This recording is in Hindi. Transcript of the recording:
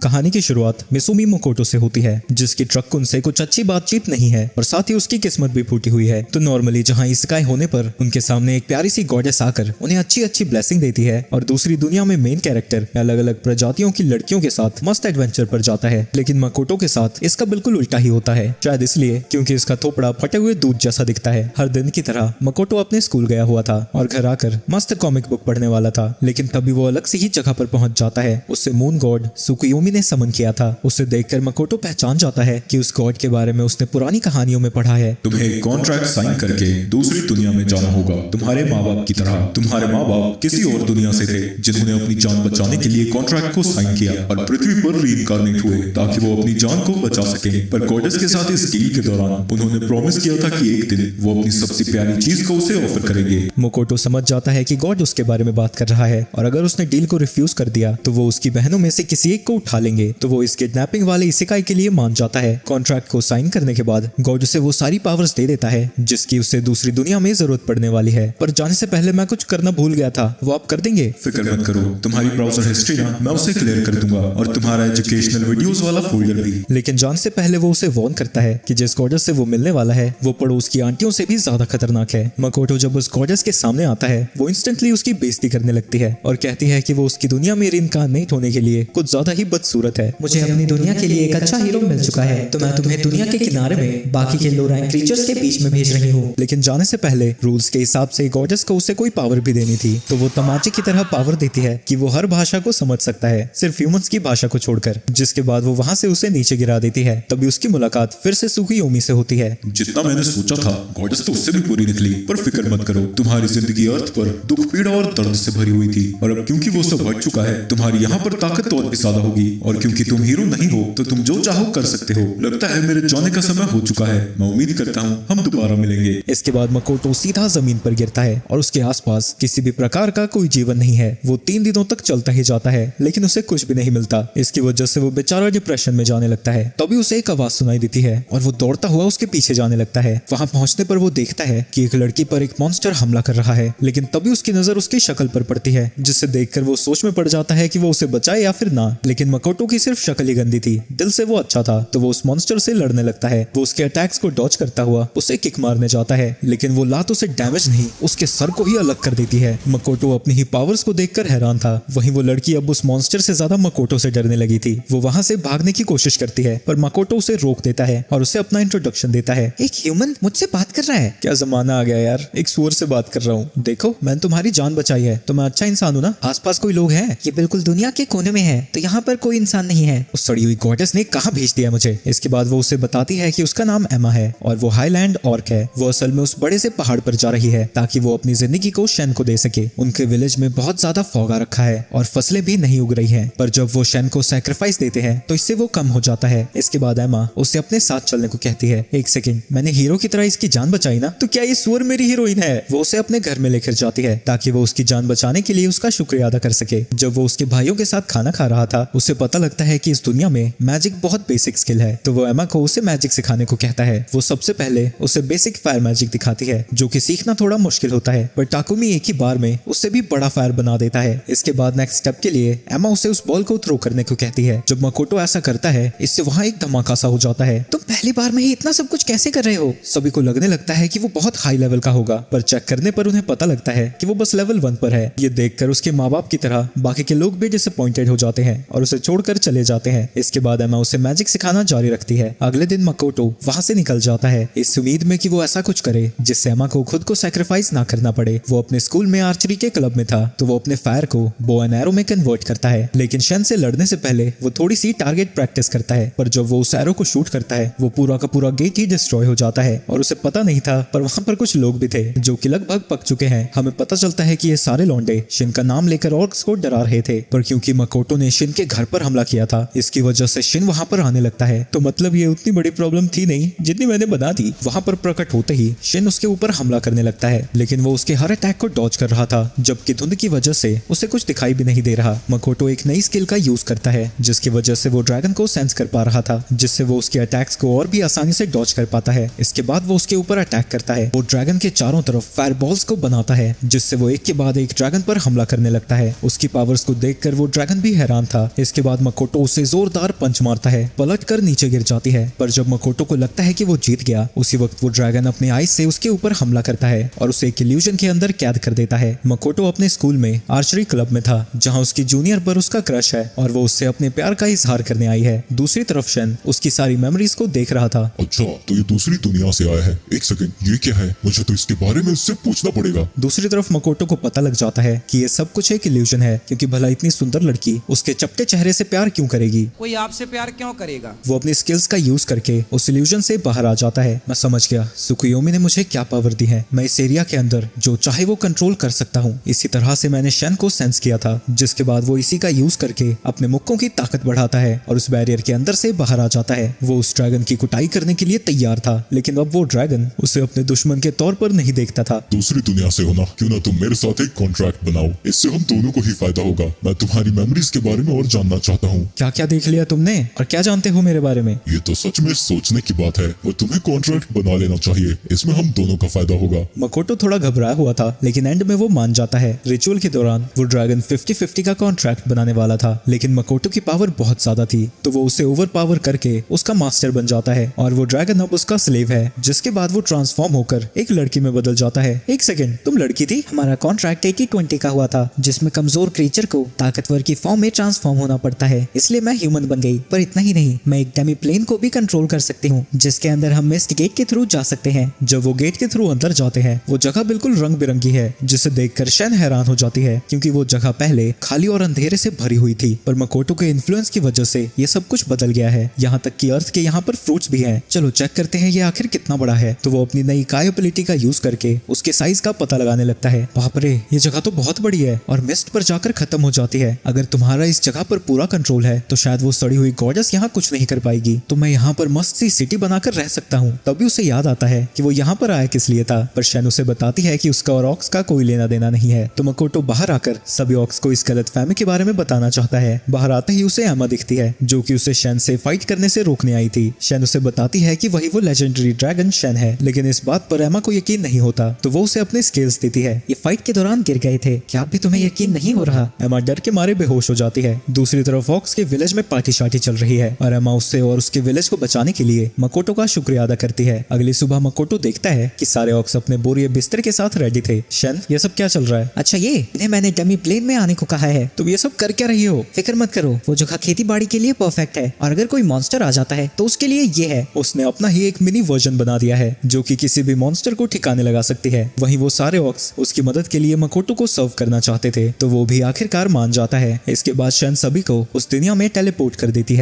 कहानी की शुरुआत मिसुमी मोकोटो से होती है, जिसकी ट्रक उनसे कुछ अच्छी बातचीत नहीं है और साथ ही उसकी किस्मत भी फूटी हुई है। तो नॉर्मली जहाँ इस्काई होने पर उनके सामने एक प्यारी सी गॉडेस आकर उन्हें अच्छी अच्छी ब्लेसिंग देती है और दूसरी दुनिया में मेन कैरेक्टर अलग अलग प्रजातियों की लड़कियों के साथ मस्त एडवेंचर पर जाता है। लेकिन मकोटो के साथ इसका बिल्कुल उल्टा ही होता है, शायद इसलिए क्योंकि इसका थोपड़ा फटे हुए दूध जैसा दिखता है। हर दिन की तरह मकोटो अपने स्कूल गया हुआ था और घर आकर मस्त कॉमिक बुक पढ़ने वाला था, लेकिन तभी वो अलग से ही जगह पर पहुंच जाता है। उससे मून गॉड सुकुयोमी ने समन किया था। उसे देखकर मकोटो पहचान जाता है कि उस गॉड के बारे में उसने पुरानी कहानियों में पढ़ा है। तुम्हें कॉन्ट्रैक्ट साइन करके दूसरी दुनिया में जाना होगा, तुम्हारे माँ बाप की तरह। तुम्हारे माँ बाप किसी और दुनिया से थे जिन्होंने अपनी जान बचाने के लिए कॉन्ट्रैक्ट को साइन किया और पृथ्वी पर रीइंकार्नेट हुए ताकि वो अपनी जान को बचा सके। पर गॉडेस के साथ इस डील के दौरान उन्होंने प्रॉमिस किया था कि एक दिन वो अपनी सबसे प्यारी चीज को उसे ऑफर करेंगे। मकोटो समझ जाता है कि गॉड उसके बारे में बात कर रहा है और अगर उसने डील को रिफ्यूज कर दिया तो वो उसकी बहनों में से किसी एक को उठा लेंगे। तो वो इस किडनैपिंग वाले इसेकाई के लिए मान जाता है। कॉन्ट्रैक्ट को साइन करने के बाद गॉड उसे वो सारी पावर्स दे देता है जिसकी उसे दूसरी दुनिया में जरूरत पड़ने वाली है। पर जाने से पहले मैं कुछ करना भूल गया था, वो आप कर देंगे? फिक्र मत करो, तुम्हारी ब्राउजर हिस्ट्री ना मैं उसे क्लियर कर दूंगा और तुम्हारा एजुकेशनल वीडियोस वाला फोल्डर भी। लेकिन जाने से पहले वो उसे वार्न करता है कि जिस गॉडेस से वो मिलने वाला है वो पड़ोस की आंटियों से भी ज्यादा खतरनाक है। मकोटो जब उस गॉडेस के सामने आता है वो इंस्टेंटली उसकी बेइज्जती करने लगती है और कहती है कि वो उसकी दुनिया में रीइंकार्नेट होने के लिए कुछ ज्यादा ही बदसूरत है। मुझे अपनी दुनिया के लिए एक अच्छा हीरो मिल चुका है, तो मैं तुम्हें दुनिया के किनारे में बाकी के लो रैंक क्रीचर्स के बीच में भेज रही हूँ। लेकिन जाने से पहले रूल्स के हिसाब से गॉडेस को उसे कोई पावर भी देनी थी, तो वो तमाचे की तरह पावर देती है कि वो हर भाषा को समझ सकता है, सिर्फ ह्यूमंस की भाषा को छोड़कर। जिसके बाद वो वहाँ से उसे नीचे गिरा देती है। तभी उसकी मुलाकात फिर से सुकुयोमी से होती है। जितना मैंने सोचा था गॉडेस तो उससे भी पूरी निकली, पर फिक्र मत करो, तुम्हारी जिंदगी अर्थ पर दुख, पीड़ा और दर्द से भरी हुई थी और अब क्योंकि वो सब बढ़ चुका है तुम्हारी यहाँ पर ताकत और भी ज्यादा होगी और क्योंकि तुम हीरो नहीं हो तो तुम जो चाहो कर सकते हो। लगता है मेरे जाने का समय हो चुका है, मैं उम्मीद करता हूँ हम दोबारा मिलेंगे। इसके बाद मकोटो सीधा जमीन पर गिरता है और उसके आसपास किसी भी प्रकार का कोई जीवन नहीं है। वो 3 दिनों तक चलता ही जाता है लेकिन उसे कुछ भी नहीं मिलता। इसकी वजह से वो बेचारा डिप्रेशन में जाने लगता है। तभी उसे एक आवाज सुनाई देती है और वो दौड़ता हुआ उसके पीछे जाने लगता है। वहां पहुंचने पर वो देखता है कि एक लड़की पर एक मॉन्स्टर हमला कर रहा है, लेकिन तभी उसकी नजर उसकी शक्ल पर पड़ती है जिससे देखकर वो सोच में पड़ जाता है कि वो उसे बचाए या फिर ना। लेकिन मकोटो की सिर्फ शक्ल ही गंदी थी, दिल से वो अच्छा था। तो वो उस मॉन्स्टर से लड़ने लगता है। वो उसके अटैक्स को डॉज करता हुआ उसे किक मारने जाता है, लेकिन वो लात उसे डैमेज नहीं उसके सर को ही अलग कर देती है। मकोटो अपनी ही पावर्स को देखकर हैरान था। वहीं वो लड़की अब उस मॉन्स्टर से ज्यादा मकोटो से डरने लगी थी। वो वहां से भागने की कोशिश करती है पर मकोटो उसे रोक देता है और उसे अपना इंट्रोडक्शन देता है। एक ह्यूमन मुझसे बात कर रहा है? क्या जमाना आ गया यार, एक सुअर से बात कर रहा हूँ। देखो मैंने तुम्हारी जान बचाई है तो मैं अच्छा इंसान हूँ ना। आसपास कोई लोग हैं? ये बिल्कुल दुनिया के कोने में है, तो यहाँ पर कोई इंसान नहीं है। उस सड़ी हुई गॉडेस ने कहाँ भेज दिया मुझे? इसके बाद वो उसे बताती है कि उसका नाम एमा है और वो हाईलैंड ऑर्क है। वो असल में उस बड़े से पहाड़ पर जा रही है ताकि वो अपनी जिंदगी को शेन को दे सके। उनके विलेज में बहुत ज्यादा फॉग आ रखा है और फसलें भी नहीं उग रही है, पर जब वो शेन को सैक्रिफाइस देते हैं तो इससे वो कम हो जाता है। इसके बाद एमा उसे अपने साथ चलने को कहती है। एक सेकंड, मैंने हीरो की तरह इसकी जान बचाई ना, तो क्या ये सुअर मेरी हीरोइन है? वो उसे अपने घर में लेकर जाती है ताकि वो उसकी जान बचाने के लिए उसका शुक्रिया अदा कर सके। जब वो उसके भाइयों के साथ खाना खा रहा था उसे पता लगता है कि इस दुनिया में मैजिक बहुत बेसिक स्किल है, तो वो एमा को उसे मैजिक सिखाने को कहता है। वो सबसे पहले उसे बेसिक फायर मैजिक दिखाती है जो कि सीखना थोड़ा मुश्किल होता है, पर टाकुमी एक ही बार में उससे भी बड़ा फायर बना देता है। इसके बाद नेक्स्ट स्टेप के लिए एमा उसे उस बॉल को थ्रो करने को कहती है। जब मकोटो ऐसा करता है इससे वहाँ एक धमाका सा हो जाता है। तुम पहली बार में ही इतना सब कुछ कैसे कर रहे हो? सभी को लगने लगता है कि वो बहुत हाई लेवल का होगा, पर चेक करने पर उन्हें पता लगता है कि वो बस लेवल 1 पर है। ये देखकर उसके माँ बाप की तरह बाकी के लोग भी डिसअपॉइंटेड हो जाते हैं और उसे छोड़कर चले जाते हैं। इसके बाद एमा उसे मैजिक सिखाना जारी रखती है। अगले दिन मकोटो वहां से निकल जाता है इस उम्मीद में कि वो ऐसा कुछ करे जिससे एमा को खुद को सैक्रिफाइस ना करना पड़े। वो अपने स्कूल में आर्चरी के क्लब में था तो वो अपने फायर को बो एंड एरो में कन्वर्ट करता है, लेकिन शेन से लड़ने से पहले वो थोड़ी सी टारगेट प्रैक्टिस करता है। पर जब वो उस एरो को शूट करता है वो पूरा का पूरा गेट ही डिस्ट्रॉय हो जाता है और उसे पता नहीं था, पर वहां पर कुछ लोग भी थे जो कि लगभग पक चुके हैं। हमें पता चलता है कि ये सारे लौंडे शिन का नाम लेकर ऑर्क्स को डरा रहे थे, पर क्योंकि मकोटो ने शिन के घर पर हमला किया था इसकी वजह से शिन वहां पर आने लगता है। तो मतलब ये उतनी बड़ी प्रॉब्लम थी नहीं जितनी मैंने बना दी। वहां पर प्रकट होते ही शिन उसके ऊपर हमला करने लगता है, लेकिन वो उसके हर अटैक को डॉज कर रहा था, जबकि धुंध की वजह से उसे कुछ दिखाई भी नहीं दे रहा। मकोटो एक नई स्किल का यूज करता है जिसकी वजह से वो ड्रैगन को सेंस कर पा रहा था, जिससे वो उसके अटैक्स को और भी आसानी से डॉज कर पाता है। इसके बाद वो उसके ऊपर अटैक करता है। वो ड्रैगन के चारों तरफ फायर बॉल्स को बनाता है जिससे वो एक के बाद एक ड्रैगन पर हमला करने लगता है। उसकी पावर्स को देखकर वो ड्रैगन भी हैरान था। इसके बाद बाद मकोटो उसे जोरदार पंच मारता है, पलट कर नीचे गिर जाती है। पर जब मकोटो को लगता है कि वो जीत गया, उसी वक्त वो ड्रैगन अपने आइस से उसके ऊपर हमला करता है और उसे एक इल्यूजन के अंदर कैद कर देता है। मकोटो अपने स्कूल में आर्चरी क्लब में था, जहाँ उसकी जूनियर पर उसका क्रश है और वो उससे अपने प्यार का इजहार करने आई है। दूसरी तरफ शन उसकी सारी मेमोरीज को देख रहा था। अच्छा, तो ये दूसरी दुनिया से आया है। एक सेकंड, ये क्या है? मुझे तो इसके बारे में उससे पूछना पड़ेगा। दूसरी तरफ मकोटो को पता लग जाता है कि ये सब कुछ एक इल्यूजन है, क्योंकि भला इतनी सुंदर लड़की उसके चपटे चेहरे से प्यार क्यों करेगी? कोई आपसे प्यार क्यों करेगा? वो अपनी स्किल्स का यूज करके उस इल्यूजन से बाहर आ जाता है। मैं समझ गया सुकुयोमी ने मुझे क्या पावर दी है। मैं इस एरिया के अंदर जो चाहे वो कंट्रोल कर सकता हूँ। इसी तरह से मैंने शन को सेंस किया था, जिसके बाद वो इसी का यूज करके अपने मुक्कों की ताकत बढ़ाता है और उस बैरियर के अंदर से बाहर आ जाता है। वो उस ड्रैगन की कुटाई करने के लिए तैयार था, लेकिन अब वो ड्रैगन उसे अपने दुश्मन के तौर पर नहीं देखता था। दूसरी दुनिया से होना, क्यों ना तुम मेरे साथ एक कॉन्ट्रैक्ट बनाओ, इससे हम दोनों को ही फायदा होगा। मैं तुम्हारी मेमोरीज के बारे में और जानना चाहता हूँ। क्या क्या देख लिया तुमने और क्या जानते हो मेरे बारे में? ये तो सच में सोचने की बात है और तुम्हें कॉन्ट्रैक्ट बना लेना चाहिए, इसमें हम दोनों का फायदा होगा। मकोटो थोड़ा घबराया हुआ था, लेकिन एंड में वो मान जाता है। रिचुअल के दौरान वो ड्रैगन 50-50 का कॉन्ट्रैक्ट बनाने वाला था, लेकिन मकोटो की पावर बहुत ज्यादा थी, तो वो उसे ओवर पावर करके उसका मास्टर बन जाता है और वो ड्रैगन अब उसका स्लेव है। जिसके बाद वो ट्रांसफॉर्म होकर एक लड़की में बदल जाता है। एक सेकंड, तुम लड़की थी? हमारा कॉन्ट्रैक्ट 80-20 का हुआ था, जिसमें कमजोर क्रीचर को ताकतवर की फॉर्म में ट्रांसफॉर्म होना पड़ता है, इसलिए मैं ह्यूमन बन गई। पर इतना ही नहीं, मैं एक डेमी प्लेन को भी कंट्रोल कर सकती हूँ, जिसके अंदर हम मिस्ट गेट के थ्रू जा सकते हैं। जब वो गेट के थ्रू अंदर जाते हैं, वो जगह बिल्कुल रंग बिरंगी है, जिसे देखकर शन हैरान हो जाती है, क्योंकि वो जगह पहले खाली और अंधेरे से भरी हुई थी। पर मकोटो के इन्फ्लुएंस की वजह से ये सब कुछ बदल गया है, यहाँ तक कि अर्थ के यहाँ पर फ्रूट्स भी हैं। चलो चेक करते हैं ये आखिर कितना बड़ा है। तो वो अपनी नई कायोपिलिटी का यूज करके उसके साइज का पता लगाने लगता है। बाप रे, ये जगह तो बहुत बड़ी है और मिस्ट पर जाकर खत्म हो जाती है। अगर तुम्हारा इस जगह पर पूरा कंट्रोल है तो शायद वो सड़ी हुई गॉर्डस यहाँ कुछ नहीं कर पाएगी, तो मैं यहाँ पर मस्त सी सिटी बनाकर रह सकता हूँ। तभी उसे याद आता है कि वो यहाँ पर आया किस लिए था, पर शन उसे बताती है कि उसका और ऑक्स का कोई लेना देना नहीं है। तो मकोटो बाहर आकर सभी ऑक्स को इस गलतफहमी के बारे में बताना चाहता है। बाहर आते ही उसे एमा दिखती है, जो कि उसे शन से फाइट करने से रोकने आई थी। शन उसे बताती है कि वही वो लेजेंडरी ड्रैगन शन है, लेकिन इस बात पर एमा को यकीन नहीं होता, तो वो उसे अपने स्किल्स देती है। ये फाइट के दौरान गिर गए थे, क्या भी तुम्हें यकीन नहीं हो रहा? एमा डर के मारे बेहोश हो जाती है। दूसरी तरफ ऑक्स के विलेज में पार्टी शार्टी चल रही है और एमा उससे और उसके विलेज को बचाने के लिए मकोटो का शुक्रिया अदा करती है। अगली सुबह मकोटो देखता है कि सारे ऑक्स अपने बोरिए बिस्तर के साथ रेडी थे। शन, ये सब क्या चल रहा है? अच्छा, ये इन्हें मैंने डमी प्लेन में आने को कहा है। तुम ये सब कर क्या रही हो? फिक्र मत करो, वो जगह खेती बाड़ी के लिए परफेक्ट है, और अगर कोई मॉन्स्टर आ जाता है तो उसके लिए ये है। उसने अपना ही एक मिनी वर्जन बना दिया है, जो कि किसी भी मॉन्स्टर को ठिकाने लगा सकती है। वहीं वो सारे ऑक्स उसकी मदद के लिए मकोटो को सर्व करना चाहते थे, तो वो भी आखिरकार मान जाता है। इसके बाद शन सभी को उस दुनिया में टेलीपोर्ट कर देती है।